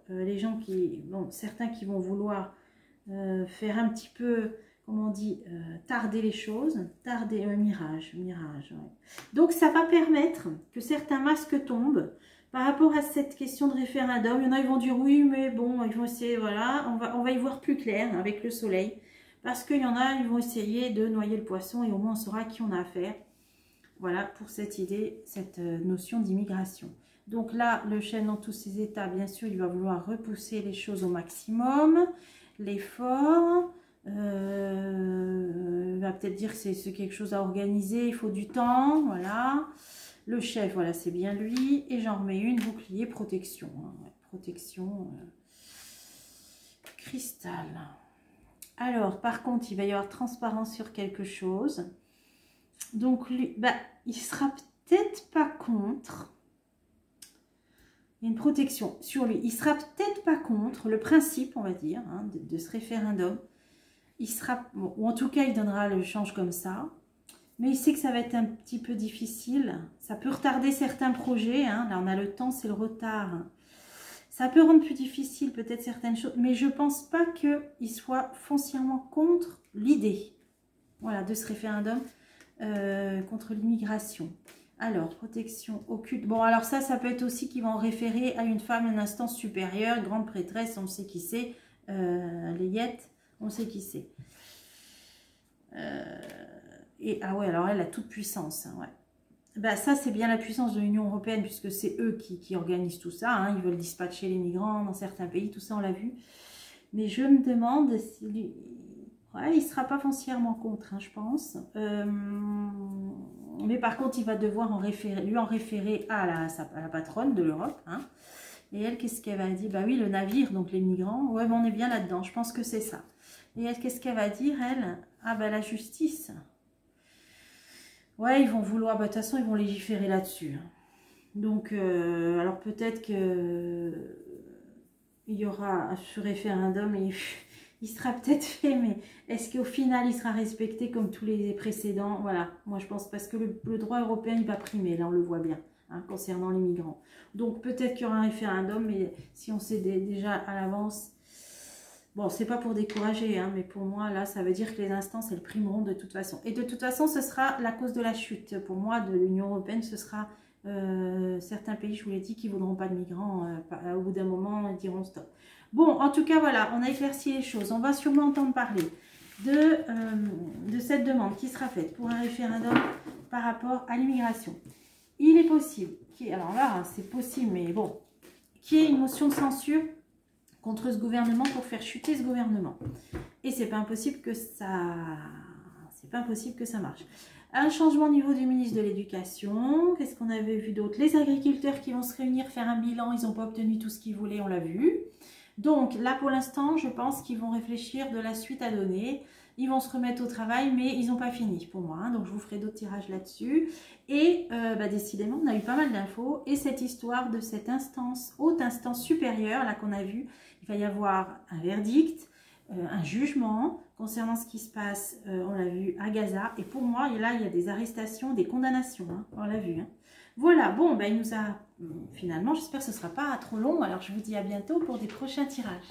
les gens qui, bon, certains qui vont vouloir faire un petit peu, comment on dit, tarder les choses, tarder, mirage, ouais. Donc ça va permettre que certains masques tombent par rapport à cette question de référendum. Il y en a, ils vont dire oui, mais bon, ils vont essayer, voilà, on va y voir plus clair avec le soleil, parce qu'il y en a, ils vont essayer de noyer le poisson et au moins on saura à qui on a affaire. Voilà pour cette idée, cette notion d'immigration. Donc là, le chêne dans tous ses états, bien sûr, il va vouloir repousser les choses au maximum. L'effort, il va peut-être dire que c'est quelque chose à organiser, il faut du temps, voilà. Le chef, voilà, c'est bien lui. Et j'en remets une, bouclier, protection. Hein, ouais, protection, cristal. Alors, par contre, il va y avoir transparence sur quelque chose. Donc, lui, bah, il sera peut-être pas contre. Il y a une protection sur lui. Il sera peut-être pas contre le principe, on va dire, hein, de ce référendum. Il sera, bon, ou en tout cas, il donnera le change comme ça. Mais il sait que ça va être un petit peu difficile. Ça peut retarder certains projets. Hein. Là, on a le temps, c'est le retard. Ça peut rendre plus difficile peut-être certaines choses. Mais je ne pense pas qu'il soit foncièrement contre l'idée, voilà, de ce référendum. Contre l'immigration. Alors, protection occulte. Bon, alors ça peut être aussi qu'ils vont référer à une femme, une instance supérieure, grande prêtresse, on sait qui c'est. Les Yettes, on sait qui c'est. Et ah ouais, alors elle a toute puissance. Hein, ouais. Ben, ça, c'est bien la puissance de l'Union européenne, puisque c'est eux qui organisent tout ça. Hein, ils veulent dispatcher les migrants dans certains pays, tout ça, on l'a vu. Mais je me demande si... Ouais, il ne sera pas foncièrement contre, hein, je pense. Mais par contre, il va devoir lui en référer à la patronne de l'Europe. Hein. Et elle, qu'est-ce qu'elle va dire? Bah oui, le navire, donc les migrants. Ouais, ben on est bien là-dedans, je pense que c'est ça. Et elle, qu'est-ce qu'elle va dire, elle? Ah bah la justice. Ouais, ils vont vouloir, bah de toute façon, ils vont légiférer là-dessus. Hein. Donc, alors peut-être que il y aura ce référendum et... il sera peut-être fait, mais est-ce qu'au final, il sera respecté comme tous les précédents? Voilà, moi je pense, parce que le droit européen, il va primer, là on le voit bien, hein, concernant les migrants. Donc peut-être qu'il y aura un référendum, mais si on sait déjà à l'avance, bon, c'est pas pour décourager, hein, mais pour moi, là, ça veut dire que les instances, elles primeront de toute façon. Et de toute façon, ce sera la cause de la chute. Pour moi, de l'Union européenne, ce sera certains pays, je vous l'ai dit, qui ne voudront pas de migrants. Au bout d'un moment, ils diront stop. Bon, en tout cas, voilà, on a éclairci les choses. On va sûrement entendre parler de cette demande qui sera faite pour un référendum par rapport à l'immigration. Il est possible, alors là, c'est possible, mais bon, qu'il y ait une motion de censure contre ce gouvernement pour faire chuter ce gouvernement. Et c'est pas impossible que ça... C'est pas impossible que ça marche. Un changement au niveau du ministre de l'Éducation. Qu'est-ce qu'on avait vu d'autre? Les agriculteurs qui vont se réunir, faire un bilan. Ils n'ont pas obtenu tout ce qu'ils voulaient, on l'a vu. Donc là, pour l'instant, je pense qu'ils vont réfléchir de la suite à donner. Ils vont se remettre au travail, mais ils n'ont pas fini pour moi. Hein, donc, je vous ferai d'autres tirages là-dessus. Et bah, décidément, on a eu pas mal d'infos. Et cette histoire de cette instance, haute instance supérieure, là qu'on a vu, il va y avoir un verdict, un jugement concernant ce qui se passe, on l'a vu, à Gaza. Et pour moi, là, il y a des arrestations, des condamnations. Hein, on l'a vu. Hein. Voilà, bon, ben, il nous a... Finalement, j'espère que ce ne sera pas trop long. Alors, je vous dis à bientôt pour des prochains tirages.